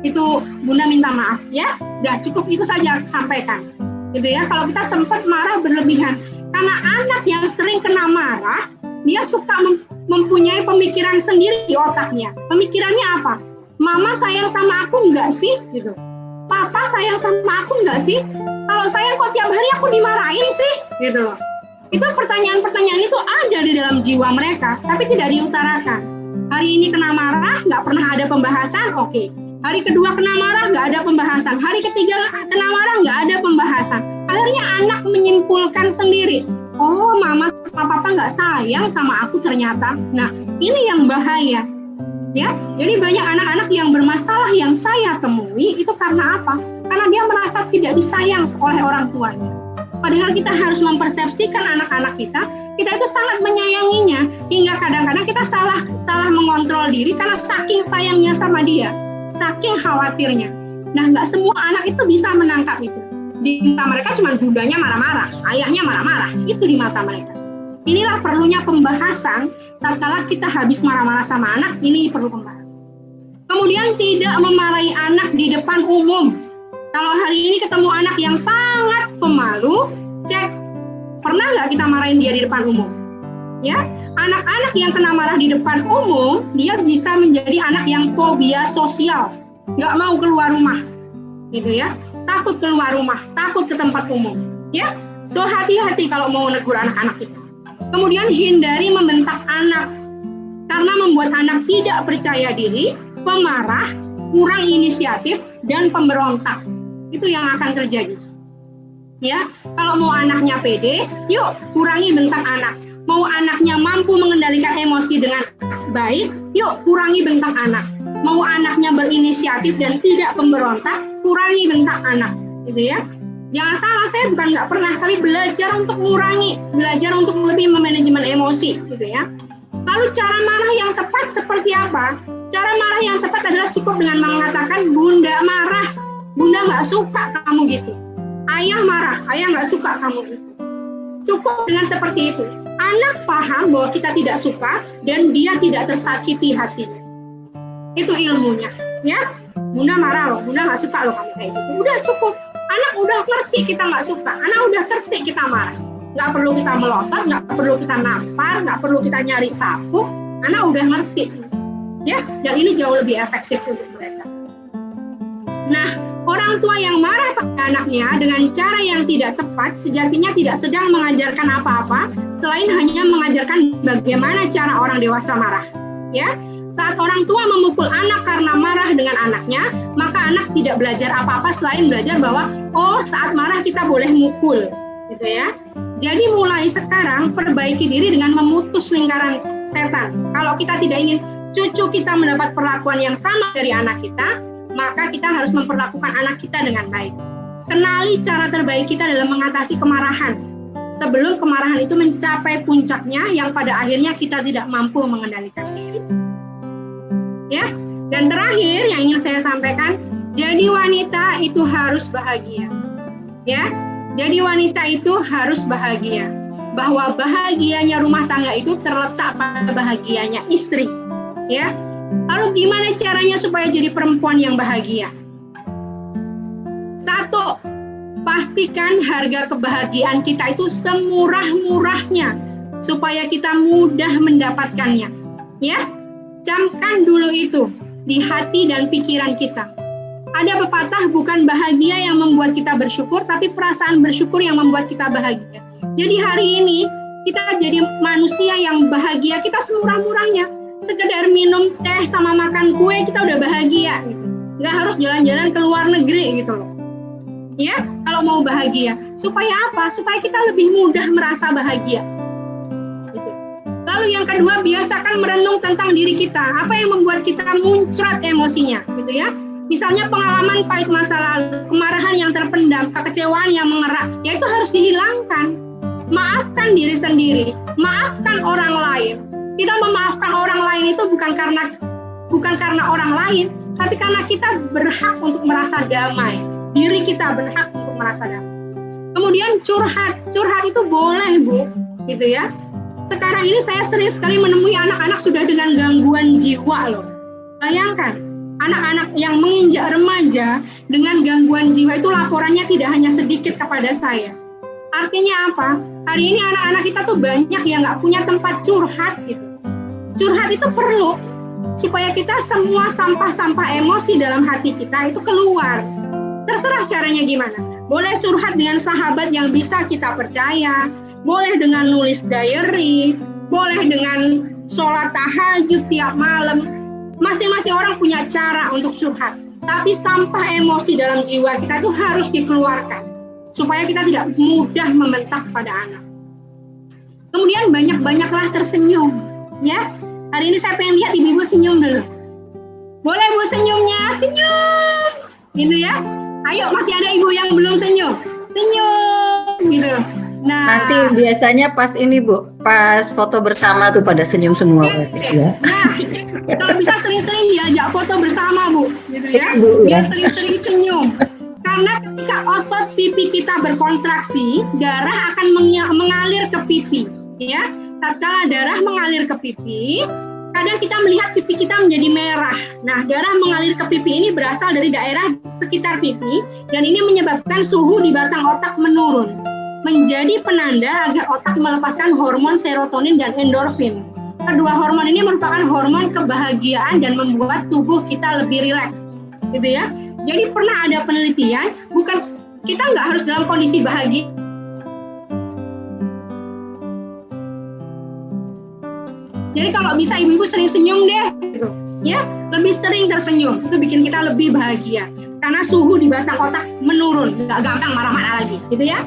Itu bunda minta maaf ya, udah cukup itu saja sampaikan. Gitu ya, kalau kita sempat marah berlebihan. Karena anak yang sering kena marah, dia suka mempunyai pemikiran sendiri di otaknya. Pemikirannya apa? Mama sayang sama aku enggak sih? Gitu. Papa sayang sama aku enggak sih? Kalau sayang kok tiap hari aku dimarahin sih? Gitu loh. Itu pertanyaan-pertanyaan itu ada di dalam jiwa mereka, tapi tidak diutarakan. Hari ini kena marah, nggak pernah ada pembahasan, oke. Hari kedua kena marah, nggak ada pembahasan. Hari ketiga kena marah, nggak ada pembahasan. Akhirnya anak menyimpulkan sendiri, oh mama sama papa nggak sayang sama aku ternyata. Nah ini yang bahaya. Ya, jadi banyak anak-anak yang bermasalah yang saya temui itu karena apa? Karena dia merasa tidak disayang oleh orang tuanya. Padahal kita harus mempersepsikan anak-anak kita itu sangat menyayanginya. Hingga kadang-kadang kita salah mengontrol diri karena saking sayangnya sama dia. Saking khawatirnya. Nah, nggak semua anak itu bisa menangkap itu. Di mata mereka cuma bundanya marah-marah, ayahnya marah-marah. Itu di mata mereka. Inilah perlunya pembahasan. Tatkala kita habis marah-marah sama anak, ini perlu pembahasan. Kemudian tidak memarahi anak di depan umum. Kalau hari ini ketemu anak yang sangat pemalu, cek pernah nggak kita marahin dia di depan umum? Ya, anak-anak yang kena marah di depan umum, dia bisa menjadi anak yang fobia sosial, nggak mau keluar rumah, gitu ya, takut keluar rumah, takut ke tempat umum, ya. So hati-hati kalau mau negur anak-anak kita. Kemudian hindari membentak anak, karena membuat anak tidak percaya diri, pemarah, kurang inisiatif, dan pemberontak. Itu yang akan terjadi. Ya, kalau mau anaknya pede, yuk kurangi bentak anak. Mau anaknya mampu mengendalikan emosi dengan baik, yuk kurangi bentak anak. Mau anaknya berinisiatif dan tidak pemberontak, kurangi bentak anak, gitu ya. Jangan salah, saya bukan nggak pernah, tapi belajar untuk mengurangi, belajar untuk lebih memanajemen emosi, gitu ya. Lalu cara marah yang tepat seperti apa? Cara marah yang tepat adalah cukup dengan mengatakan, Bunda marah, Bunda nggak suka kamu gitu. Ayah marah, ayah nggak suka kamu gitu. Cukup dengan seperti itu. Anak paham bahwa kita tidak suka dan dia tidak tersakiti hatinya. Itu ilmunya, ya. Bunda marah loh, Bunda nggak suka loh kamu kayak gitu. Udah cukup. Anak udah ngerti kita nggak suka, anak udah ngerti kita marah. Nggak perlu kita melotot, nggak perlu kita nampar, nggak perlu kita nyari sapu. Anak udah ngerti, ya. Dan ini jauh lebih efektif untuk mereka. Nah, orang tua yang marah pada anaknya dengan cara yang tidak tepat sejatinya tidak sedang mengajarkan apa-apa selain hanya mengajarkan bagaimana cara orang dewasa marah. Ya, saat orang tua memukul anak karena marah dengan anaknya, maka anak tidak belajar apa-apa selain belajar bahwa oh saat marah kita boleh mukul, gitu ya. Jadi mulai sekarang perbaiki diri dengan memutus lingkaran setan. Kalau kita tidak ingin cucu kita mendapat perlakuan yang sama dari anak kita, maka kita harus memperlakukan anak kita dengan baik. Kenali cara terbaik kita dalam mengatasi kemarahan. Sebelum kemarahan itu mencapai puncaknya yang pada akhirnya kita tidak mampu mengendalikan diri. Ya, dan terakhir yang ingin saya sampaikan, jadi wanita itu harus bahagia. Ya, jadi wanita itu harus bahagia. Bahwa bahagianya rumah tangga itu terletak pada bahagianya istri. Ya, lalu gimana caranya supaya jadi perempuan yang bahagia? Satu, pastikan harga kebahagiaan kita itu semurah-murahnya supaya kita mudah mendapatkannya. Ya, camkan dulu itu di hati dan pikiran kita. Ada pepatah, bukan bahagia yang membuat kita bersyukur, tapi perasaan bersyukur yang membuat kita bahagia. Jadi hari ini kita jadi manusia yang bahagia, kita semurah-murahnya. Sekedar minum teh sama makan kue kita udah bahagia gitu. Nggak harus jalan-jalan ke luar negeri gitu loh. Ya, kalau mau bahagia. Supaya apa? Supaya kita lebih mudah merasa bahagia. Gitu. Lalu yang kedua, biasakan merenung tentang diri kita. Apa yang membuat kita muncrat emosinya, gitu ya. Misalnya pengalaman pahit masa lalu, kemarahan yang terpendam, kekecewaan yang mengerak, ya itu harus dihilangkan. Maafkan diri sendiri, maafkan orang lain. Kita memaafkan orang lain itu bukan karena orang lain, tapi karena kita berhak untuk merasa damai. Diri kita berhak untuk merasa damai. Kemudian curhat itu boleh, Bu, gitu ya. Sekarang ini saya sering sekali menemui anak-anak sudah dengan gangguan jiwa loh. Bayangkan, anak-anak yang menginjak remaja dengan gangguan jiwa itu laporannya tidak hanya sedikit kepada saya. Artinya apa? Hari ini anak-anak kita tuh banyak yang nggak punya tempat curhat gitu. Curhat itu perlu supaya kita semua sampah-sampah emosi dalam hati kita itu keluar. Terserah caranya gimana. Boleh curhat dengan sahabat yang bisa kita percaya, boleh dengan nulis diary, boleh dengan sholat tahajud tiap malam. Masing-masing orang punya cara untuk curhat. Tapi sampah emosi dalam jiwa kita itu harus dikeluarkan supaya kita tidak mudah membentak pada anak. Kemudian banyak-banyaklah tersenyum, ya. Hari ini saya pengen lihat ibu-ibu senyum dulu. Boleh Bu senyumnya? Senyum, gitu ya. Ayo, masih ada ibu yang belum senyum. Senyum, gitu. Nah, nanti biasanya pas ini Bu, pas foto bersama tuh pada senyum semua pasti ya. Nah, kalau bisa sering-sering diajak foto bersama Bu, gitu ya. Biar sering-sering senyum. Karena ketika otot pipi kita berkontraksi, darah akan mengalir ke pipi, ya. Tatkala darah mengalir ke pipi, kadang kita melihat pipi kita menjadi merah. Nah, darah mengalir ke pipi ini berasal dari daerah sekitar pipi, dan ini menyebabkan suhu di batang otak menurun, menjadi penanda agar otak melepaskan hormon serotonin dan endorfin. Kedua hormon ini merupakan hormon kebahagiaan dan membuat tubuh kita lebih rileks, gitu ya. Jadi pernah ada penelitian, bukan kita nggak harus dalam kondisi bahagia. Jadi kalau bisa ibu-ibu sering senyum deh, gitu. Ya, lebih sering tersenyum, itu bikin kita lebih bahagia. karena suhu di batang otak menurun, nggak gampang marah-marah lagi, gitu ya.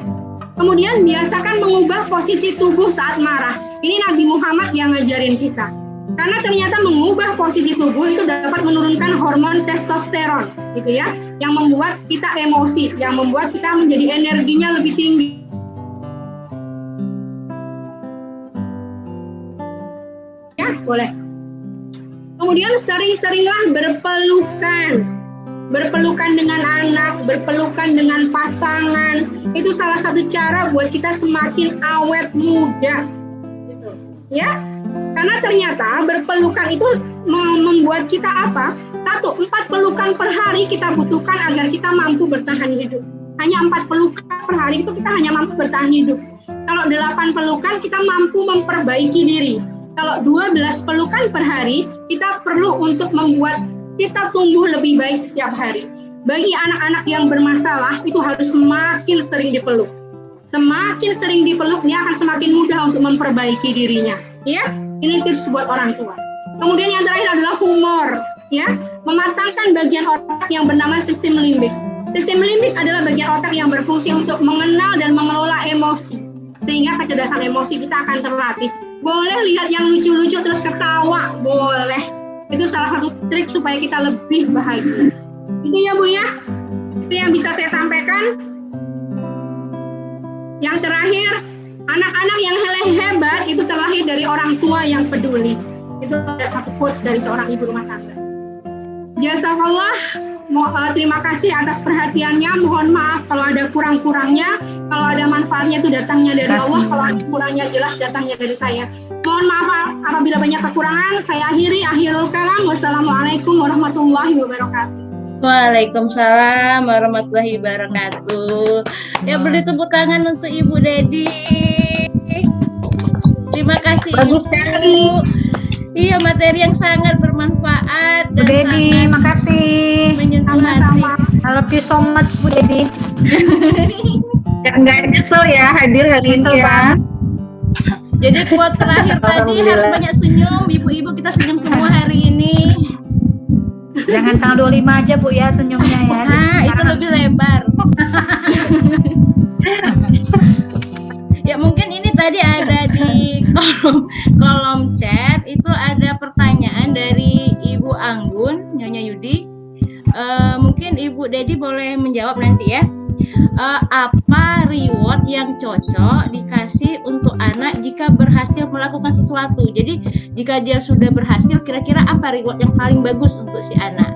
Kemudian biasakan mengubah posisi tubuh saat marah. Ini Nabi Muhammad yang ngajarin kita. Karena ternyata mengubah posisi tubuh itu dapat menurunkan hormon testosteron, gitu ya, yang membuat kita emosi, yang membuat kita menjadi energinya lebih tinggi. Ya, boleh. Kemudian sering-seringlah berpelukan dengan anak, berpelukan dengan pasangan. Itu salah satu cara buat kita semakin awet muda, gitu, ya. Karena ternyata berpelukan itu membuat kita apa? 4 pelukan per hari kita butuhkan agar kita mampu bertahan hidup. Hanya 4 pelukan per hari itu kita hanya mampu bertahan hidup. Kalau 8 pelukan kita mampu memperbaiki diri. Kalau 12 pelukan per hari kita perlu untuk membuat kita tumbuh lebih baik setiap hari. Bagi anak-anak yang bermasalah itu harus semakin sering dipeluk. Semakin sering dipeluk dia akan semakin mudah untuk memperbaiki dirinya. Ya, ini tips buat orang tua. Kemudian yang terakhir adalah humor, ya, mematangkan bagian otak yang bernama sistem limbik. Sistem limbik adalah bagian otak yang berfungsi untuk mengenal dan mengelola emosi, sehingga kecerdasan emosi kita akan terlatih. Boleh lihat yang lucu-lucu terus ketawa, boleh. Itu salah satu trik supaya kita lebih bahagia. Itu ya Bu ya, itu yang bisa saya sampaikan. Yang terakhir, anak-anak yang hebat itu terlahir dari orang tua yang peduli. Itu ada satu quotes dari seorang ibu rumah tangga. Jazakallah, terima kasih atas perhatiannya. Mohon maaf kalau ada kurang-kurangnya. Kalau ada manfaatnya itu datangnya dari Allah. Kalau ada kurangnya jelas datangnya dari saya. Mohon maaf apabila banyak kekurangan. Saya akhirul kalam. Wassalamualaikum warahmatullahi wabarakatuh. Waalaikumsalam warahmatullahi wabarakatuh. Ya, beri tepuk tangan untuk Ibu Dedi. Terima kasih. Bagus sekali. Iya, materi yang sangat bermanfaat dan Bu Dedi, sangat makasih. menyentuh hati. I love you so much Bu Dedi. Nggak nyesel ya hadir hari ini ya. Jadi quote terakhir tadi harus banyak senyum. Ibu-ibu kita senyum semua hari ini. Jangan tanggal 25 aja Bu ya senyumnya ya. Nah, itu lebih lebar. Ya mungkin ini tadi ada di kolom chat itu ada pertanyaan dari Ibu Anggun, Nyonya Yudi. Mungkin Ibu Dedi boleh menjawab nanti ya. Apa reward yang cocok dikasih untuk anak jika berhasil melakukan sesuatu? Jadi jika dia sudah berhasil, kira-kira apa reward yang paling bagus untuk si anak?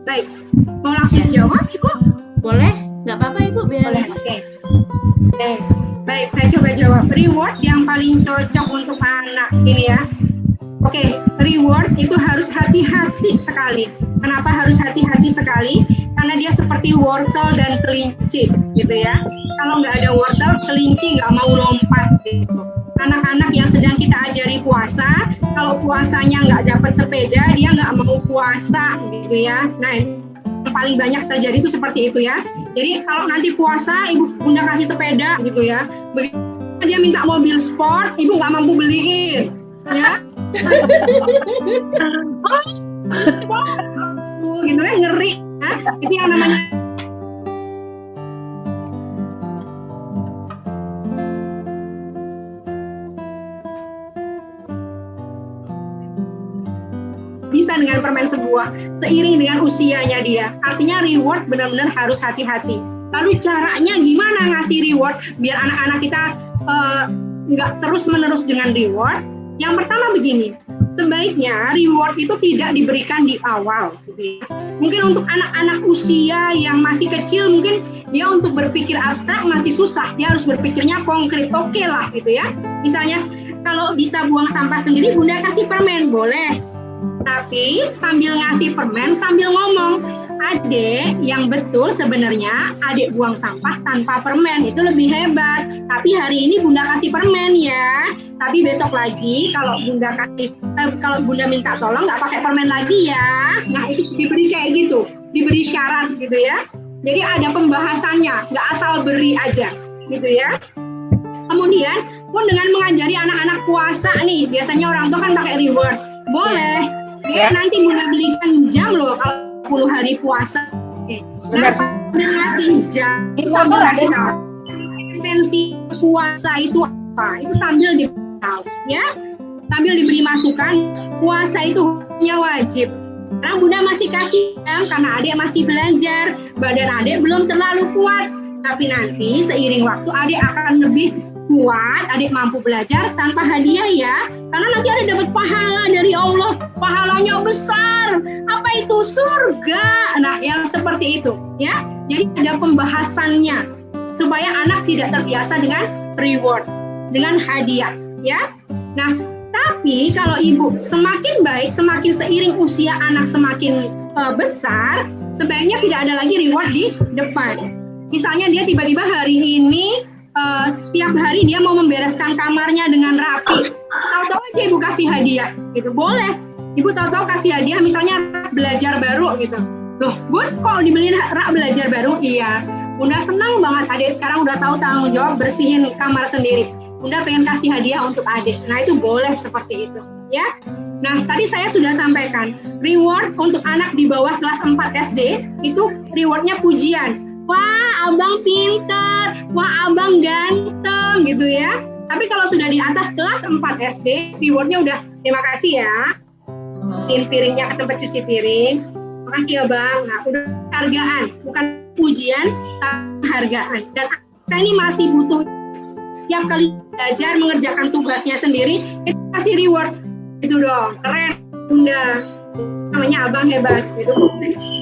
Baik, mau langsung dijawab Ibu? Boleh? Nggak apa-apa Ibu, biar. Boleh, oke. Baik, saya coba jawab. Reward yang paling cocok untuk anak ini ya. Oke, reward itu harus hati-hati sekali. Kenapa harus hati-hati sekali? Karena dia seperti wortel dan kelinci, gitu ya. Kalau nggak ada wortel, kelinci nggak mau lompat, gitu. Anak-anak yang sedang kita ajari puasa, kalau puasanya nggak dapat sepeda, dia nggak mau puasa, gitu ya. Nah, yang paling banyak terjadi itu seperti itu ya. Jadi kalau nanti puasa, Bunda kasih sepeda, gitu ya. Begitu dia minta mobil sport, Ibu nggak mampu beliin, ya. Gitu kan ngeri ya? Itu yang namanya bisa dengan permen sebuah seiring dengan usianya dia. Artinya reward benar-benar harus hati-hati. Lalu caranya gimana ngasih reward biar anak-anak kita nggak terus-menerus dengan reward? Yang pertama begini, sebaiknya reward itu tidak diberikan di awal, gitu ya. Mungkin untuk anak-anak usia yang masih kecil, mungkin dia untuk berpikir abstrak masih susah, dia harus berpikirnya konkret, oke lah gitu ya. Misalnya kalau bisa buang sampah sendiri, Bunda kasih permen, boleh. Tapi sambil ngasih permen, sambil ngomong, Adek, yang betul sebenarnya adik buang sampah tanpa permen itu lebih hebat. Tapi hari ini Bunda kasih permen ya. Tapi besok lagi kalau Bunda minta tolong nggak pakai permen lagi ya. Nah itu diberi kayak gitu, diberi syarat gitu ya. Jadi ada pembahasannya, nggak asal beri aja gitu ya. Kemudian pun dengan mengajari anak-anak puasa nih, biasanya orang tua kan pakai reward. Boleh Dia nanti Bunda belikan jam loh kalau 10 hari puasa. Nah, sambil ngasih jam, sambil ngasih tahu esensi puasa itu apa, itu sambil diberitahu, ya, sambil diberi masukan. Puasa itu hukumnya wajib. Karena Bunda masih kasih jam karena adik masih belajar, badan adik belum terlalu kuat. Tapi nanti seiring waktu adik akan lebih kuat, adik mampu belajar tanpa hadiah ya. Karena nanti adik dapat pahala dari Allah, pahalanya besar. Apa itu? Surga. Nah, yang seperti itu ya. Jadi ada pembahasannya supaya anak tidak terbiasa dengan reward, dengan hadiah ya. Nah, tapi kalau ibu semakin baik, semakin seiring usia anak semakin besar, sebaiknya tidak ada lagi reward di depan. Misalnya dia tiba-tiba hari ini setiap hari dia mau membereskan kamarnya dengan rapi, tahu-tahu aja ibu kasih hadiah, gitu boleh. Ibu tahu-tahu kasih hadiah, misalnya rak belajar baru gitu. Loh, Bun, kok dibeliin rak belajar baru? Iya, Bunda senang banget adik sekarang udah tahu tanggung jawab bersihin kamar sendiri. Bunda pengen kasih hadiah untuk adik. Nah, itu boleh seperti itu, ya. Nah, tadi saya sudah sampaikan, reward untuk anak di bawah kelas 4 SD itu rewardnya pujian. Wah, abang pinter, wah abang ganteng gitu ya. Tapi kalau sudah di atas kelas 4 SD, rewardnya udah terima kasih ya. Piringnya ke tempat cuci piring. Makasih ya bang. Nah, udah hargaan, bukan pujian, tapi hargaan. Dan kita ini masih butuh setiap kali belajar mengerjakan tugasnya sendiri, kita kasih reward. Itu dong, keren, Bunda. Namanya abang hebat, gitu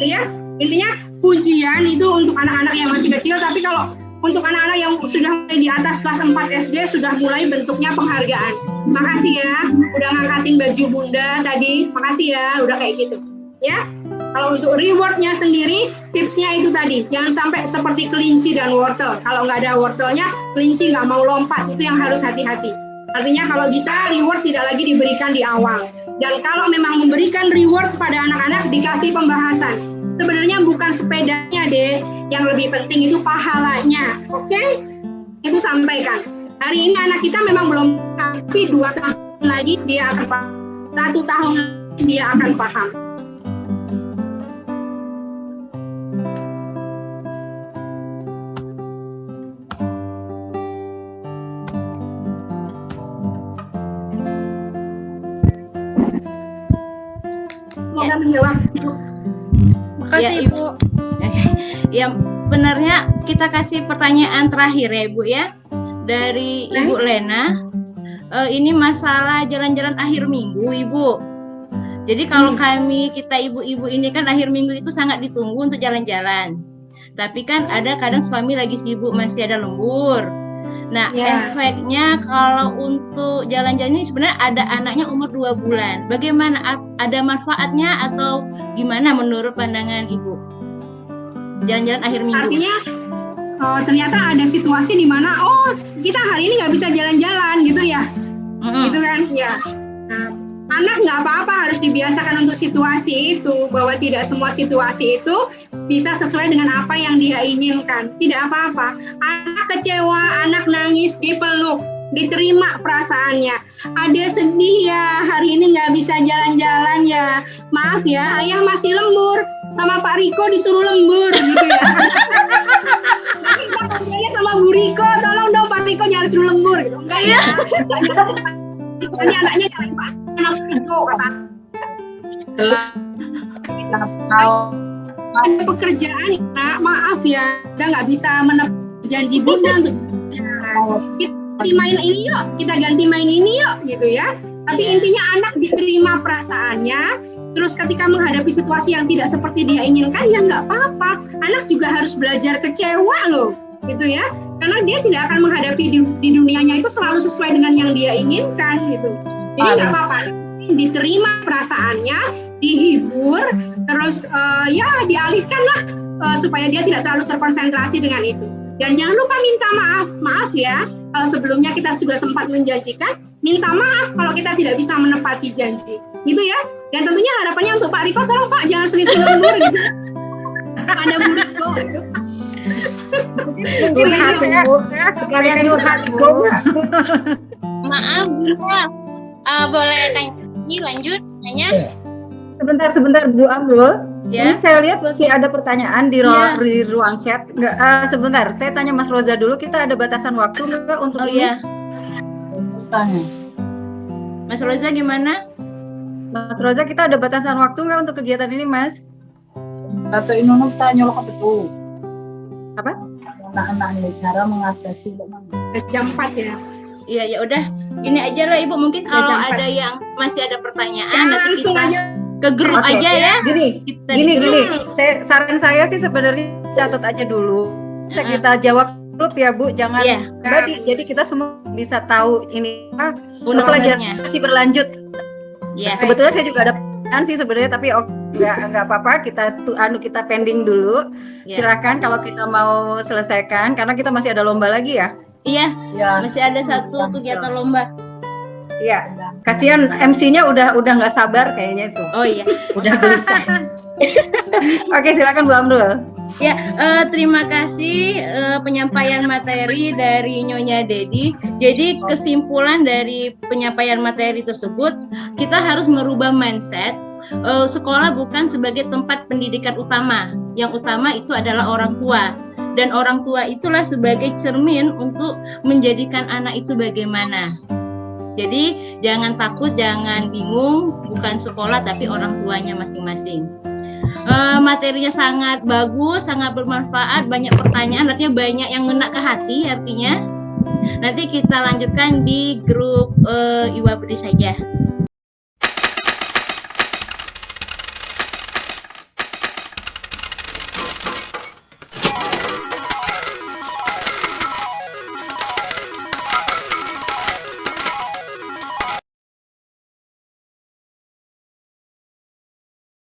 ya. Intinya pujian itu untuk anak-anak yang masih kecil, tapi kalau untuk anak-anak yang sudah di atas kelas 4 SD sudah mulai bentuknya penghargaan. Makasih ya, udah ngangkatin baju Bunda tadi. Makasih ya, udah kayak gitu. Ya, kalau untuk rewardnya sendiri, tipsnya itu tadi, jangan sampai seperti kelinci dan wortel. Kalau nggak ada wortelnya, kelinci nggak mau lompat, itu yang harus hati-hati. Artinya kalau bisa reward tidak lagi diberikan di awal. Dan kalau memang memberikan reward kepada anak-anak, dikasih pembahasan. Sebenarnya bukan sepedanya deh, yang lebih penting itu pahalanya, oke? Itu sampaikan. Hari ini anak kita memang belum, tapi 2 tahun lagi dia akan paham. 1 tahun lagi dia akan paham. Semoga menjawab. Makasih Ibu. Ya, benarnya kita kasih pertanyaan terakhir ya Ibu ya. Dari Ibu Lena. Ini masalah jalan-jalan akhir minggu Ibu. Jadi kalau kita ibu-ibu ini kan akhir minggu itu sangat ditunggu untuk jalan-jalan. Tapi kan ada kadang suami lagi sibuk, masih ada lembur. Nah, efeknya kalau untuk jalan-jalan ini sebenarnya ada anaknya umur 2 bulan. Bagaimana? Ada manfaatnya atau gimana menurut pandangan Ibu? Jalan-jalan akhir minggu. Artinya ternyata ada situasi di mana kita hari ini nggak bisa jalan-jalan gitu ya. Gitu kan? Ya. Nah, anak nggak apa-apa, harus dibiasakan untuk situasi itu, bahwa tidak semua situasi itu bisa sesuai dengan apa yang dia inginkan. Tidak apa-apa. Anak kecewa, anak nangis, dipeluk, diterima perasaannya. Ada sedih ya, hari ini nggak bisa jalan-jalan ya. Maaf ya, ayah masih lembur, sama Pak Riko disuruh lembur gitu ya. Kita ngobrolnya sama Bu Riko, tolong dong Pak Riko jangan suruh lembur gitu. Enggak ya. Ini anaknya jangan Pak Riko kata. Ada pekerjaan ya, maaf ya, udah nggak bisa menepati janji Bunda untuk kita main ini yuk, kita ganti main ini yuk gitu ya. Tapi intinya anak diterima perasaannya. Terus ketika menghadapi situasi yang tidak seperti dia inginkan, ya nggak apa-apa. Anak juga harus belajar kecewa loh, gitu ya. Karena dia tidak akan menghadapi di dunianya itu selalu sesuai dengan yang dia inginkan, gitu. Jadi nggak apa-apa. Diterima perasaannya, dihibur, terus ya dialihkan lah supaya dia tidak terlalu terkonsentrasi dengan itu. Dan jangan lupa minta maaf ya. Kalau sebelumnya kita sudah sempat menjanjikan, minta maaf kalau kita tidak bisa menepati janji, gitu ya. Dan tentunya harapannya untuk Pak Riko, tolong Pak jangan sering lembur gitu. Ada Bu Riko. Sekalian curhat Bu. Maaf Bunda, boleh tanya lagi, lanjut tanya? Sebentar Bu Amrul. Ya. Ini saya lihat masih ada pertanyaan di, Iya. di ruang chat. Sebentar, saya tanya Mas Roza dulu. Kita ada batasan waktu nggak untuk Oh ini? iya, Tanya. Mas Roza gimana? Mas Roza, kita ada batasan waktu nggak untuk kegiatan ini, Mas? Atau inunum tanya lo betul. Apa? Anak-anak ini cara mengatasi Jam 4 ya. Iya, ya udah. Ini aja lah Ibu, mungkin kalau jam ada yang masih ada pertanyaan Ya, nanti langsung kita aja. ke grup Oke. aja ya. Gini, Kita di gini. grup. Saran saya sih sebenarnya catat aja dulu. Bisa Heeh. kita jawab grup ya Bu, jangan Iya. pribadi. Jadi kita semua bisa tahu ini Unek-uneknya. pelajaran masih berlanjut. Iya. Kebetulan saya juga ada pertanyaan sih sebenarnya, tapi nggak apa-apa, kita pending dulu. Iya. Silakan kalau kita mau selesaikan karena kita masih ada lomba lagi ya. Iya, Ya. masih ada satu kegiatan lomba. Iya. Kasihan MC-nya udah nggak sabar kayaknya itu. Oh iya. Udah gelisah. Oke, silakan Bu Amrul. Ya, terima kasih penyampaian materi dari Nyonya Dedi. Jadi kesimpulan dari penyampaian materi tersebut, kita harus merubah mindset. Sekolah bukan sebagai tempat pendidikan utama. Yang utama itu adalah orang tua. Dan orang tua itulah sebagai cermin untuk menjadikan anak itu bagaimana. Jadi jangan takut, jangan bingung, bukan sekolah tapi orang tuanya masing-masing. Materinya sangat bagus, sangat bermanfaat, banyak pertanyaan, artinya banyak yang ngena ke hati artinya. Nanti kita lanjutkan di grup Iwabri saja.